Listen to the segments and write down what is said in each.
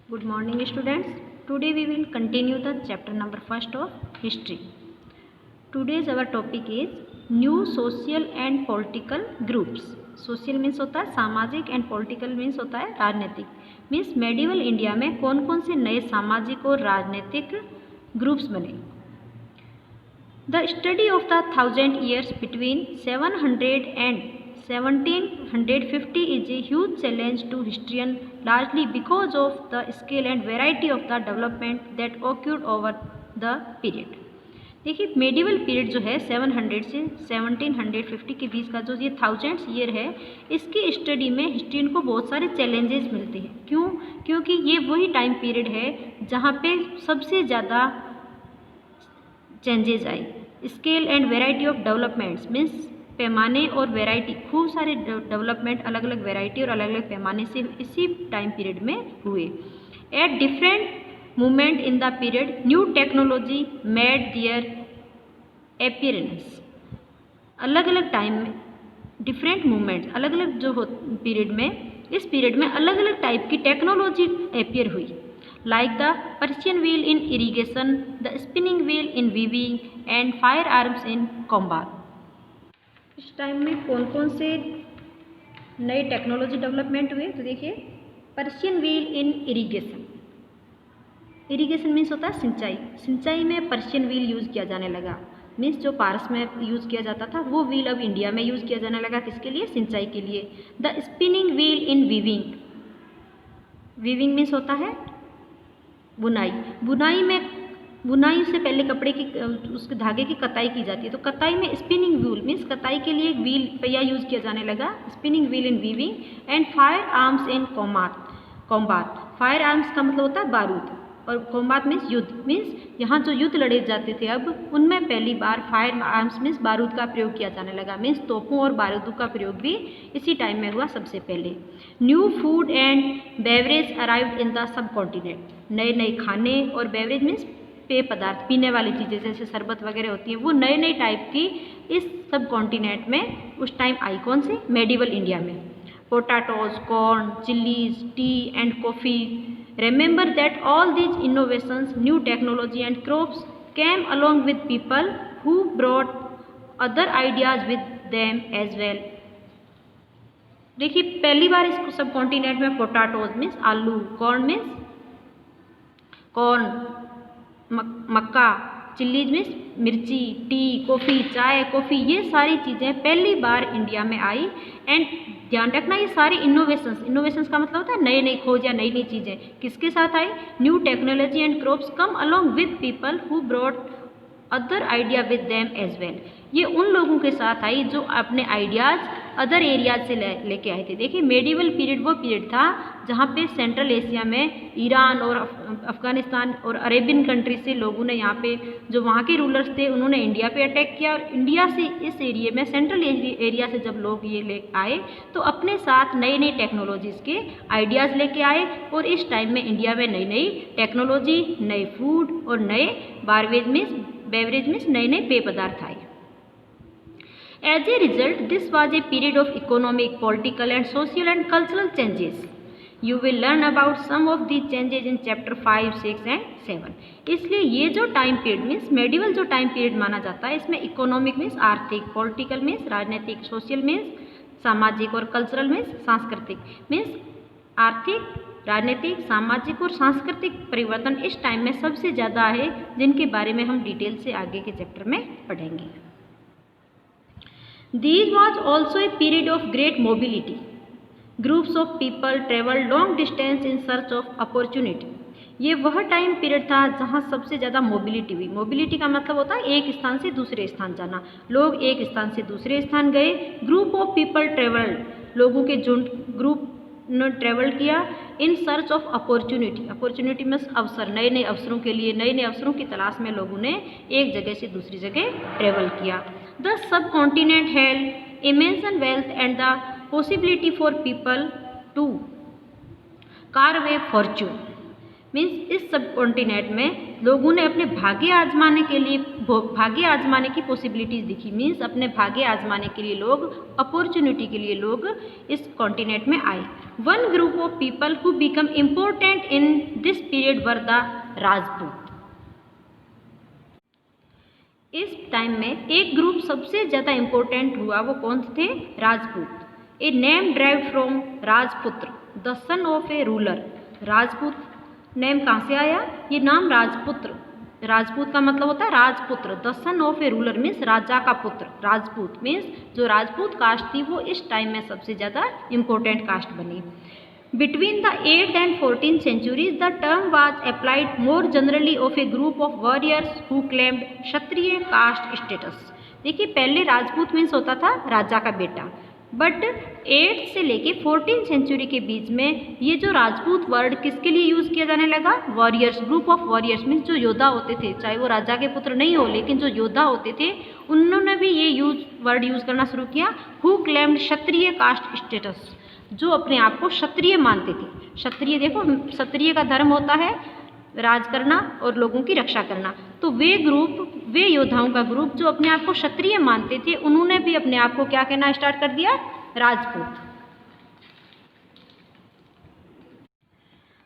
Good morning students. Today we will continue the chapter number first of history. Today's our topic is new social and political groups. Social means होता है सामाजिक and political means होता है राजनीतिक. Means medieval India में कौन कौन से नए सामाजिक और राजनीतिक ग्रुप्स बने. The study of the 1000 years between 700 and 1750 is a huge challenge to historians largely because of the scale and variety of the development that occurred over the period. देखिए मेडिवल पीरियड जो है 700 से 1750 के बीच का जो ये 1000 year है, इसकी स्टडी में हिस्ट्रियन को बहुत सारे चैलेंजेस मिलते हैं. क्यों? क्योंकि ये वही टाइम पीरियड है जहाँ पे सबसे ज़्यादा चेंजेस आए. Scale and variety of developments means पैमाने और वैरायटी, खूब सारे डेवलपमेंट अलग अलग वैरायटी और अलग अलग पैमाने से इसी टाइम पीरियड में हुए. At different moment in the period new technology made their appearance. अलग अलग टाइम में डिफरेंट मोमेंट्स, अलग अलग जो पीरियड में, इस पीरियड में अलग अलग टाइप की टेक्नोलॉजी अपीयर हुई. Like the Persian wheel in irrigation, the spinning wheel in weaving and fire arms इन कॉम्बाट. इस टाइम में कौन कौन से नए टेक्नोलॉजी डेवलपमेंट हुए तो देखिए, Persian wheel in irrigation. Irrigation means होता है सिंचाई. सिंचाई में पर्शियन व्हील यूज़ किया जाने लगा. मीन्स जो पारस में यूज़ किया जाता था वो व्हील अब इंडिया में यूज़ किया जाने लगा. किसके लिए? सिंचाई के लिए. The spinning wheel in weaving. Weaving means होता है बुनाई. बुनाई से पहले कपड़े की उसके धागे की कताई की जाती है. तो कताई में स्पिनिंग व्हील मीन्स कताई के लिए व्हील पहिया यूज़ किया जाने लगा. Spinning wheel in weaving and fire arms in कॉम्बाट. Fire arms का मतलब होता है बारूद और कॉम्बाट मीन्स युद्ध. मीन्स यहाँ जो युद्ध लड़े जाते थे अब उनमें पहली बार फायर आर्म्स मीन्स बारूद का प्रयोग किया जाने लगा. मीन्स तोपों और बारूदों का प्रयोग भी इसी टाइम में हुआ सबसे पहले. New food and beverage arrived in the sub continent. नए नए खाने और बेवरेज मीन्स पेय पदार्थ, पीने वाली चीज़ें जैसे शरबत वगैरह होती हैं, वो नए नए टाइप की इस सब कॉन्टिनेंट में उस टाइम आई. कौन से? मेडिवल इंडिया में. Potatoes, corn, chillies, T and coffee. Remember that all these innovations, new technology and crops came along with people who brought other ideas with them as well. देखिए पहली बार इस सब continent में potatoes means आलू, corn means corn, मक्का, chillies means मिर्ची, T, coffee, चाय, coffee, ये सारी चीज़ें पहली बार इंडिया में आई. एंड ध्यान रखना ये सारी इनोवेशंस का मतलब होता है नई नई खोज या नई नई चीज़ें. किसके साथ आई? New technology and crops come along with people who brought other idea with them as well. ये उन लोगों के साथ आई जो अपने आइडियाज़ अदर एरियाज से लेके आए थे. देखिए मेडिवल पीरियड वो पीरियड था जहाँ पे सेंट्रल एशिया में ईरान और अफ़गानिस्तान और अरेबियन कंट्री से लोगों ने यहाँ पे जो वहाँ के रूलर्स थे उन्होंने इंडिया पे अटैक किया. और इंडिया से इस एरिया में सेंट्रल एरिया से जब लोग ये ले आए तो अपने साथ नई नई टेक्नोलॉजीज़ के आइडियाज़ लेके आए. और इस टाइम में इंडिया में नई नई टेक्नोलॉजी, नए फूड और नए बेवरेज मीन्स नए नए पेय पदार्थ आए. As a result, this was a period of economic, political and social and cultural changes. You will learn about some of these changes in chapter 5, 6 and 7. इसलिए ये जो टाइम पीरियड मीन्स मेडिवल जो time period माना जाता है, इसमें economic means आर्थिक, political means राजनीतिक, सोशल मीन्स सामाजिक और कल्चरल मीन्स सांस्कृतिक. मीन्स आर्थिक, राजनीतिक, सामाजिक और सांस्कृतिक परिवर्तन इस टाइम में सबसे ज़्यादा है, जिनके बारे में हम डिटेल से आगे के चैप्टर में पढ़ेंगे. This was also a period of great mobility. Groups of people traveled long distance in search of opportunity. ये वह टाइम पीरियड था जहाँ सबसे ज़्यादा मोबिलिटी हुई. मोबिलिटी का मतलब होता है एक स्थान से दूसरे स्थान जाना. लोग एक स्थान से दूसरे स्थान गए. ग्रुप ऑफ पीपल ट्रेवल्ड, लोगों के झुंड, ग्रुप ने ट्रेवल किया. In search of opportunity. Opportunity means अवसर, नए नए अवसरों के लिए, नए नए अवसरों की तलाश में लोगों ने एक जगह से दूसरी जगह ट्रेवल किया. The subcontinent held immense wealth and the possibility for people to carve a fortune. Means इस सब कॉन्टिनेंट में लोगों ने अपने भाग्य आजमाने की पॉसिबिलिटीज़ दिखी। मीन्स अपने भाग्य आजमाने के लिए लोग, अपॉर्चुनिटी के लिए लोग इस कॉन्टिनेंट में आए। One group of people who become important in this period were the Rajput. इस टाइम में एक ग्रुप सबसे ज़्यादा इम्पोर्टेंट हुआ, वो कौन थे? Rajput. A name derived from राजपुत्र the son of a ruler. Rajput name कहाँ से आया? ये नाम राजपुत्र, राजपूत का मतलब होता है राजपुत्र। The son of a ruler means राजा का पुत्र। राजपूत मीन्स जो राजपूत कास्ट थी वो इस टाइम में सबसे ज़्यादा इम्पोर्टेंट कास्ट बनी। Between the 8th and 14th centuries, the term was applied more generally of a group of warriors who claimed Kshatriya caste status. देखिए पहले राजपूत मीन्स होता था राजा का बेटा, बट 8th से लेके 14th सेंचुरी के बीच में ये जो राजपूत वर्ड किसके लिए यूज़ किया जाने लगा? Warriors, group of warriors means जो योद्धा होते थे, चाहे वो राजा के पुत्र नहीं हो लेकिन जो योद्धा होते थे उन्होंने भी ये वर्ड यूज़ करना शुरू किया। Who claimed Kshatriya caste status, जो अपने आप को क्षत्रिय मानते थे। क्षत्रिय, देखो क्षत्रिय का धर्म होता है राज करना और लोगों की रक्षा करना, तो वे योद्धाओं का ग्रुप जो अपने आप को क्षत्रिय मानते थे उन्होंने भी अपने आप को क्या कहना स्टार्ट कर दिया? Rajput.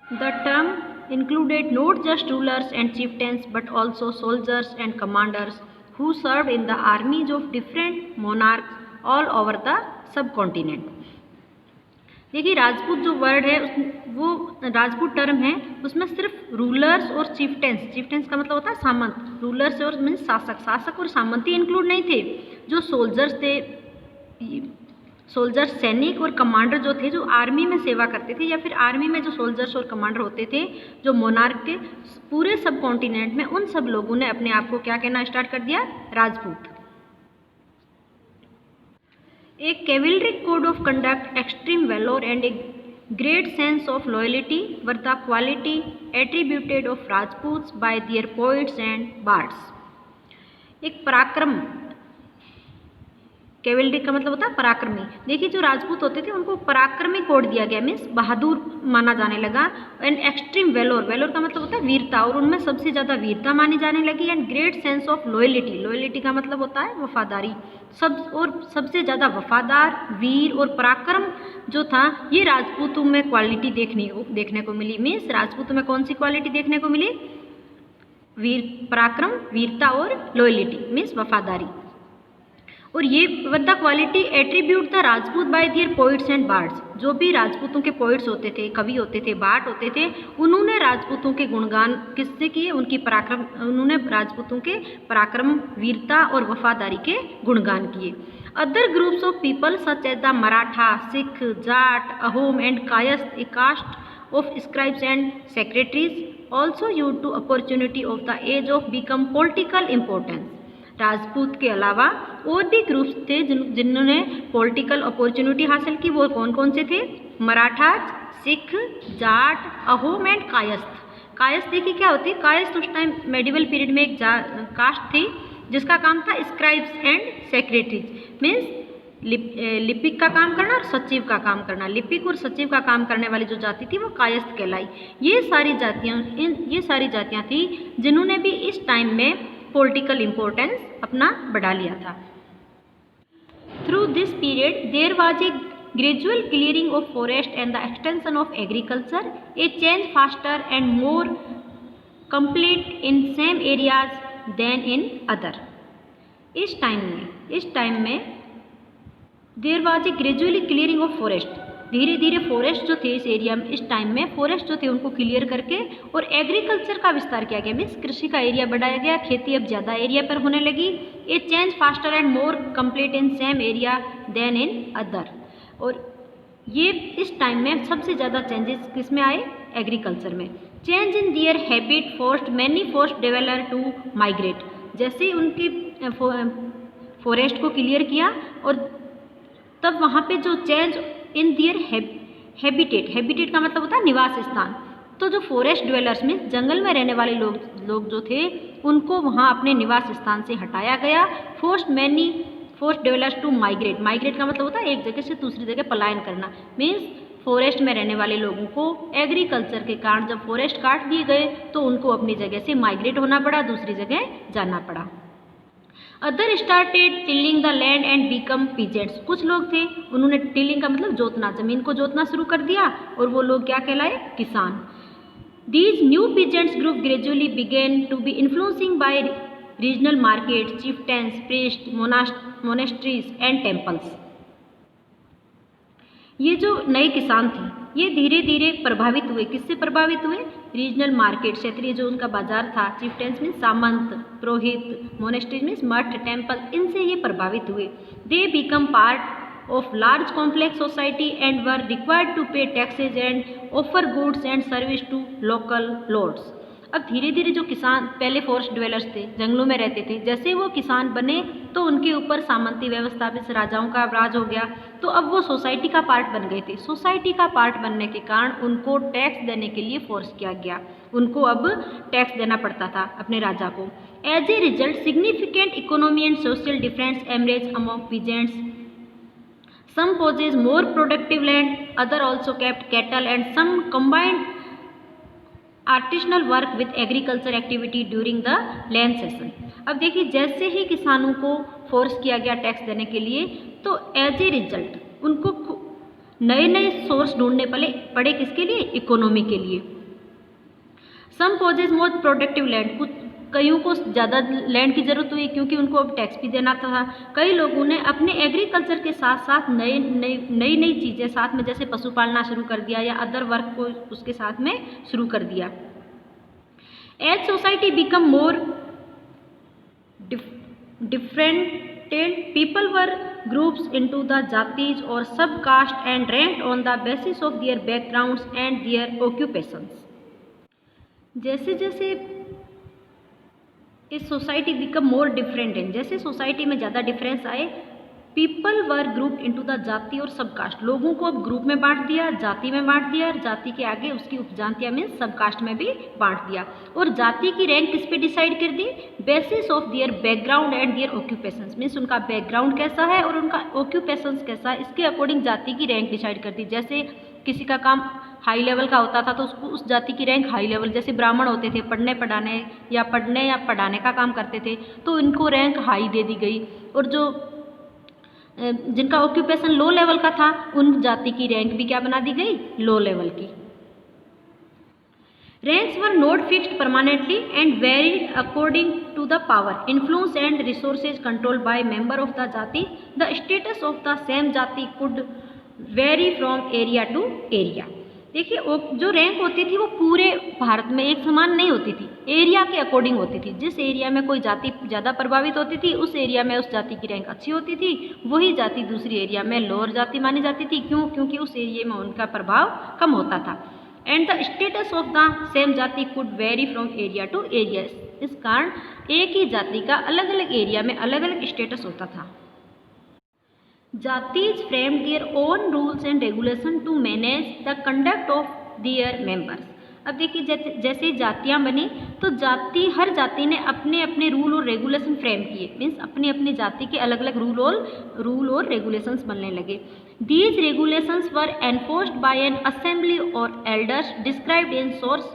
The term included not just rulers and chieftains but also soldiers and commanders who served in the armies of different monarchs all over the subcontinent। देखिए राजपूत जो वर्ड है वो राजपूत टर्म है, उसमें सिर्फ रूलर्स और चिफ्टेंस का मतलब होता है सामंत। रूलर्स और मीन्स शासक और सामंत ही इंक्लूड नहीं थे। जो सोल्जर्स थे, सोल्जर्स सैनिक और कमांडर जो थे, जो आर्मी में सेवा करते थे या फिर आर्मी में जो सोल्जर्स और कमांडर होते थे, जो मोनार्क के पूरे सब कॉन्टिनेंट में, उन सब लोगों ने अपने आप को क्या कहना स्टार्ट कर दिया? Rajput. A chivalric code of conduct, extreme valor and a great sense of loyalty were the quality attributed of Rajputs by their poets and bards। एक पराक्रम, कैवेलरी का मतलब होता है पराक्रमी। देखिए जो राजपूत होते थे उनको पराक्रमी कोड दिया गया, मीन्स बहादुर माना जाने लगा। एंड एक्सट्रीम वेलोर, वेलोर का मतलब होता है वीरता, और उनमें सबसे ज़्यादा वीरता मानी जाने लगी। And great sense of loyalty, loyalty का मतलब होता है वफादारी। सबसे ज़्यादा वफादार, वीर और पराक्रम जो था, ये राजपूतों में क्वालिटी देखने को मिली। मीन्स राजपूतों में कौन सी क्वालिटी देखने को मिली? पराक्रम, वीरता और लॉयलिटी मीन्स वफादारी। और ये the quality attribute the Rajput bye there poets and birds. जो भी राजपूतों के पोइट्स होते थे, कवि होते थे, बार्ड होते थे, उन्होंने राजपूतों के गुणगान किससे किए? उन्होंने राजपूतों के पराक्रम, वीरता और वफादारी के गुणगान किए। Other groups of people such as the Maratha, Sikh, Jat, Ahom and Kayastha, a caste of scribes and secretaries also use to opportunity of the age of become political importance. Rajput के अलावा और भी ग्रुप्स थे जिन्होंने पॉलिटिकल अपॉर्चुनिटी हासिल की। वो कौन कौन से थे? मराठाज, सिख, जाट, अहोम एंड कायस्थ। कायस्थ देखिए क्या होती है? कायस्थ उस टाइम मेडिवल पीरियड में एक कास्ट थी जिसका काम था स्क्राइब्स एंड सेक्रेटरीज, मीन्स लिपिक का काम करना और सचिव का काम करना। लिपिक और सचिव का काम करने वाली जो जाति थी वो कायस्थ कहलाई। ये सारी जातियाँ थी जिन्होंने भी इस टाइम में पॉलिटिकल इम्पोर्टेंस अपना बढ़ा लिया था। Through this period there was a gradual clearing of forest and the extension of agriculture, a change faster and more complete in same areas than in other. इस टाइम में there was a gradually clearing of forest. धीरे धीरे forest जो थे इस area में, इस time में फॉरेस्ट जो थे उनको क्लियर करके और एग्रीकल्चर का विस्तार किया गया, मीन्स कृषि का एरिया बढ़ाया गया, खेती अब ज़्यादा एरिया पर होने लगी। A change faster and more complete in same area than in other. और ये इस टाइम में सबसे ज़्यादा चेंजेस किस में आए? एग्रीकल्चर में। Change in their habit forced many forest developer to migrate. जैसे ही उनकी फॉरेस्ट को क्लियर किया और तब वहाँ पे जो चेंज इन दियर हैबिटेट का मतलब होता है निवास स्थान। तो जो फॉरेस्ट ड्वेलर्स में जंगल में रहने वाले लोग जो थे उनको वहाँ अपने निवास स्थान से हटाया गया। Forest developers to migrate. Migrate का मतलब होता है एक जगह से दूसरी जगह पलायन करना, मीन्स फॉरेस्ट में रहने वाले लोगों को एग्रीकल्चर के कारण जब फॉरेस्ट काट दिए गए तो उनको अपनी जगह से माइग्रेट होना पड़ा, दूसरी जगह जाना पड़ा। Other started tilling the land and become peasants. कुछ लोग थे, उन्होंने टिलिंग का मतलब जोतना, जमीन को जोतना शुरू कर दिया और वो लोग क्या कहलाए, किसान। These new peasants group gradually began to be influencing by regional market, chieftains, priest, monasteries and temples. ये जो नए किसान थे ये धीरे धीरे प्रभावित हुए, किससे प्रभावित हुए, रीजनल मार्केट, क्षेत्रीय जो उनका बाजार था, चिफ्टेंस मीन्स सामंत, पुरोहित, मोनेस्ट्रीज मीन्स मठ, टेम्पल, इनसे ये प्रभावित हुए। They become part of large complex society and were required to pay taxes and offer goods and service to local lords. अब धीरे धीरे जो किसान पहले फॉरेस्ट ड्वेलर्स थे, जंगलों में रहते थे, जैसे वो किसान बने तो उनके ऊपर सामंती व्यवस्था में राजाओं का राज हो गया, तो अब वो सोसाइटी का पार्ट बन गए थे। सोसाइटी का पार्ट बनने के कारण उनको टैक्स देने के लिए फोर्स किया गया, उनको अब टैक्स देना पड़ता था अपने राजा को। As a result significant economy and social difference emerge among peasants. Some possess more productive land, other also kept cattle and some combined artisanal work with agriculture activity during the land session. अब देखिए जैसे ही किसानों को force किया गया tax देने के लिए, तो एज ए रिजल्ट उनको नए नए सोर्स ढूंढने पड़े किसके लिए, इकोनॉमी के लिए। सम पोजेज मोर प्रोडक्टिव लैंड, कुछ कईयों को ज़्यादा लैंड की ज़रूरत हुई क्योंकि उनको अब टैक्स भी देना था। कई लोगों ने अपने एग्रीकल्चर के साथ साथ नई नई चीज़ें साथ में, जैसे पशु पालना शुरू कर दिया या अदर वर्क को उसके साथ में शुरू कर दिया। As society become more differentiated, people were groups into the jatis और sub caste and ranked on the basis of their backgrounds and their occupations. जैसे जैसे इस सोसाइटी बिकम मोर डिफरेंट है, जैसे सोसाइटी में ज़्यादा डिफरेंस आए, people were group into the जाति और सब कास्ट, लोगों को अब ग्रुप में बांट दिया, जाति में बांट दिया, और जाति के आगे उसकी उपजातियाँ मीन्स सब कास्ट में भी बांट दिया। और जाति की रैंक किस पे डिसाइड कर दी, basis of their background and their occupations, means उनका बैकग्राउंड कैसा है और उनका ऑक्यूपेशंस कैसा है, इसके अकॉर्डिंग जाति की रैंक डिसाइड कर दी। जैसे किसी का काम हाई लेवल का होता था तो उसको उस जाति की रैंक हाई लेवल, जैसे ब्राह्मण होते थे पढ़ने या पढ़ाने का काम करते थे तो इनको रैंक हाई दे दी गई, और जो जिनका ऑक्यूपेशन लो लेवल का था उन जाति की रैंक भी क्या बना दी गई, लो लेवल की। Ranks were not fixed permanently and varied according to the power, influence and resources controlled by member of the jati. The status of the same jati could vary from area to area. देखिए जो rank होती थी वो पूरे भारत में एक समान नहीं होती थी, एरिया के अकॉर्डिंग होती थी। जिस एरिया में कोई जाति ज़्यादा प्रभावित होती थी उस एरिया में उस जाति की रैंक अच्छी होती थी, वही जाति दूसरी एरिया में लोअर जाति मानी जाती थी। क्यों? क्योंकि उस एरिया में उनका प्रभाव कम होता था। And the status of the same jati could vary from area to area. इस कारण एक ही जाति का अलग अलग एरिया में अलग अलग स्टेटस होता था। Jatis frame their own rules and regulation to manage the conduct of their members. अब देखिए जैसे जातियाँ बनी तो हर जाति ने अपने अपने रूल और रेगुलेशन फ्रेम किए, मीन्स अपनी अपनी जाति के अलग अलग रूल और रेगुलेशंस बनने लगे। These regulations were enforced by an assembly or elders described in source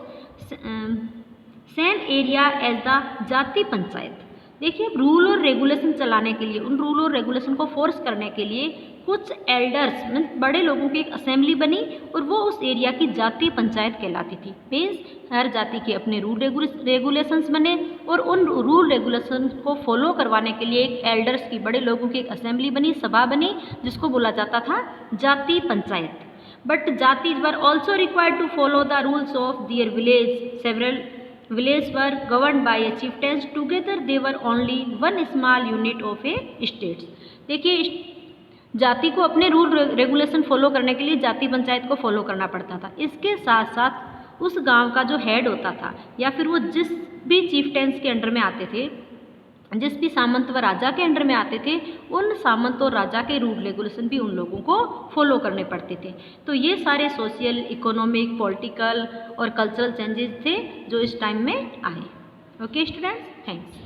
same area as the जाति पंचायत। देखिए रूल और रेगुलेशन चलाने के लिए, उन रूल और रेगुलेशन को फोर्स करने के लिए कुछ एल्डर्स मीन्स बड़े लोगों की एक असेंबली बनी और वो उस एरिया की जाति पंचायत कहलाती थी। मीन्स हर जाति के अपने रूल रेगुलेशंस बने और उन रूल रेगुलेशन को फॉलो करवाने के लिए एक एल्डर्स की, बड़े लोगों की एक असेंबली बनी, सभा बनी, जिसको बोला जाता था जाति panchayat. But jatis were also required to follow the rules of their village. Several villages were governed by a chieftains. Together they were only one small unit of a state. देखिए जाति को अपने रूल रेगुलेशन फॉलो करने के लिए जाति पंचायत को follow करना पड़ता था। इसके साथ साथ उस गांव का जो हेड होता था या फिर वो जिस भी चीफ्टेंस के अंडर में आते थे, जिस भी सामंत व राजा के अंडर में आते थे, उन सामंत और राजा के रूल रेगुलेशन भी उन लोगों को फॉलो करने पड़ते थे। तो ये सारे सोशल, इकोनॉमिक, पॉलिटिकल और कल्चरल चेंजेस थे जो इस टाइम में आए। Okay students, thanks.